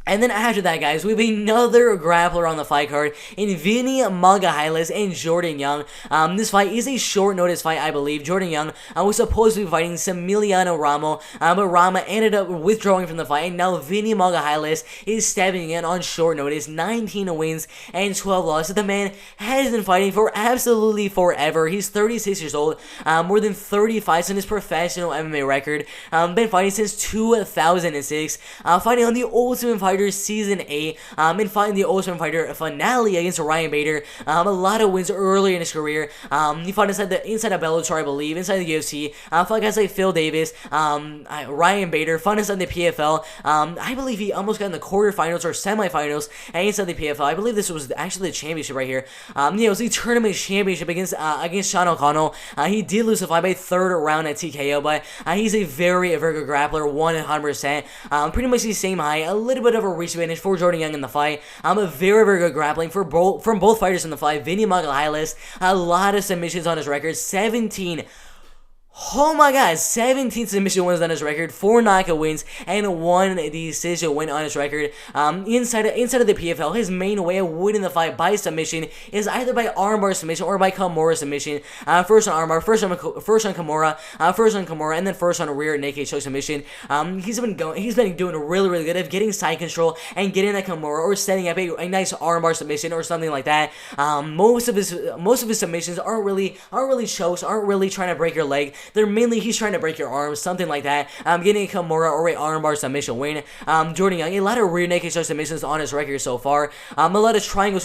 And then after that, guys, we have another grappler on the fight card in Vinny Magalhães and Jordan Young. This fight is a short notice fight, I believe. Jordan Young was supposed to be fighting Emiliano Ramo, but Rama ended up withdrawing from the fight, and now Vinny Magalhães is stepping in on short notice. 19 wins and 12 losses. The man has been fighting for absolutely forever. He's 36 years old, more than 30 fights in his professional MMA record. Been fighting since 2006, fighting on the Ultimate Fighter Season 8, and fighting the Ultimate Fighter finale against Ryan Bader. A lot of wins early in his career. He fought inside of Bellator, I believe, inside the UFC. Fought guys like Phil Davis, Ryan Bader, fought inside the PFL. I believe he almost got in the quarterfinals or semifinals inside the PFL. I believe this was actually the championship right here. It was the tournament championship against Sean O'Connell. He did lose the fight by third round at TKO, but he's a very good grappler, 100%. Pretty much the same height, a little bit of a reach advantage for Jordan Young in the fight. A very good grappling from both fighters in the fight. Vinny Magalhães, a lot of submissions on his record, 17. Oh my god, 17 submission wins on his record, 4 knockout wins, and 1 decision win on his record. Inside of the PFL, his main way of winning the fight by submission is either by armbar submission or by Kimura submission. First on armbar, first on Kimura, and then first on rear naked choke submission. He's been doing really good at getting side control and getting that Kimura or setting up a nice armbar submission or something like that. Most of his submissions aren't really chokes, aren't really trying to break your leg. They're mainly he's trying to break your arms, something like that. Getting a Kimura or a armbar submission win. Jordan Young, a lot of rear naked choke submissions on his record so far. A lot of triangle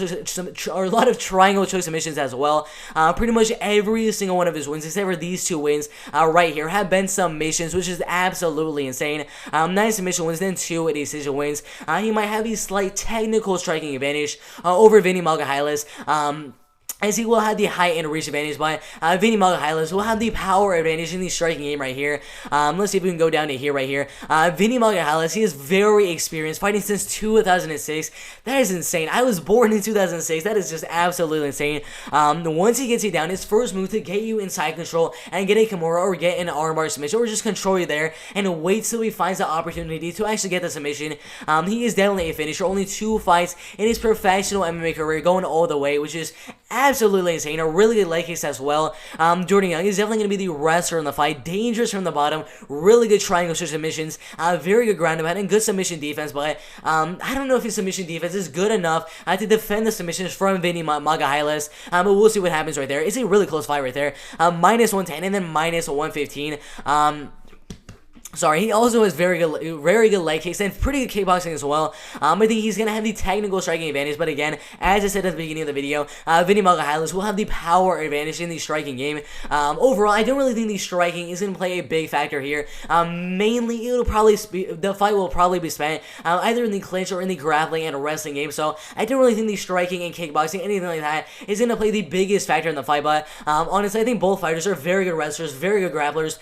choke submissions as well. Pretty much every single one of his wins, except for these 2 wins right here, have been submissions, which is absolutely insane. 9 submission wins, then 2 decision wins. He might have a slight technical striking advantage over Vinny Magalhães. As he will have the height and reach advantage, but Vinny Magalhães will have the power advantage in the striking game right here. Let's see if we can go down to here right here. Vinny Magalhães, he is very experienced, fighting since 2006. That is insane. I was born in 2006. That is just absolutely insane. Once he gets you down, his first move to get you in side control and get a Kimura or get an armbar submission or just control you there and wait till he finds the opportunity to actually get the submission. He is definitely a finisher. Only 2 fights in his professional MMA career going all the way, which is absolutely insane. A really good leg kicks as well. Jordan Young is definitely going to be the wrestler in the fight. Dangerous from the bottom. Really good triangle submissions. Very good ground and pound and good submission defense. But I don't know if his submission defense is good enough to defend the submissions from Vinny Magalhães. But we'll see what happens right there. It's a really close fight right there. Minus 110 and then minus 115. Sorry, he also has very good leg kicks and pretty good kickboxing as well. I think he's going to have the technical striking advantage, but again, as I said at the beginning of the video, Vinny Magalhães will have the power advantage in the striking game. Overall, I don't really think the striking is going to play a big factor here. Mainly, the fight will probably be spent either in the clinch or in the grappling and wrestling game, so I don't really think the striking and kickboxing, anything like that, is going to play the biggest factor in the fight, but honestly, I think both fighters are very good wrestlers, very good grapplers.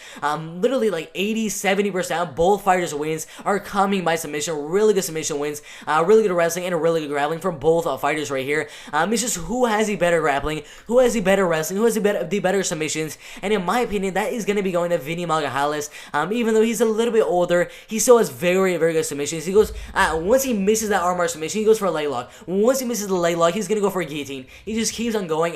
Literally like 70% both fighters' wins are coming by submission. Really good submission wins, really good wrestling, and a really good grappling from both fighters right here. It's just who has the better grappling, who has the better wrestling, who has the better submissions, and in my opinion, that is going to be going to Vinny Magalhães. Even though he's a little bit older, he still has very good submissions. He goes, once he misses that armbar submission, he goes for a leg lock. Once he misses the leg lock, he's going to go for a guillotine. He just keeps on going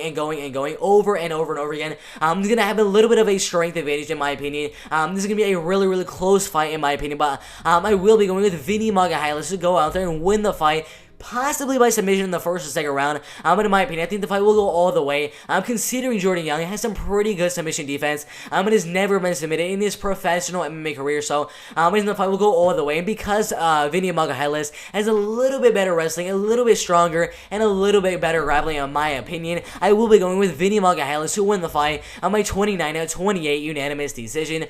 over and over again. He's going to have a little bit of a strength advantage in my opinion. This is going to be a really close fight in my opinion, but I will be going with Vinny Magalhães to go out there and win the fight, possibly by submission in the first or second round. But in my opinion, I think the fight will go all the way. Considering Jordan Young has some pretty good submission defense, but has never been submitted in his professional MMA career. So I think the fight will go all the way. And because Vinny Magalhães has a little bit better wrestling, a little bit stronger, and a little bit better grappling, in my opinion, I will be going with Vinny Magalhães to win the fight by 29-28 unanimous decision.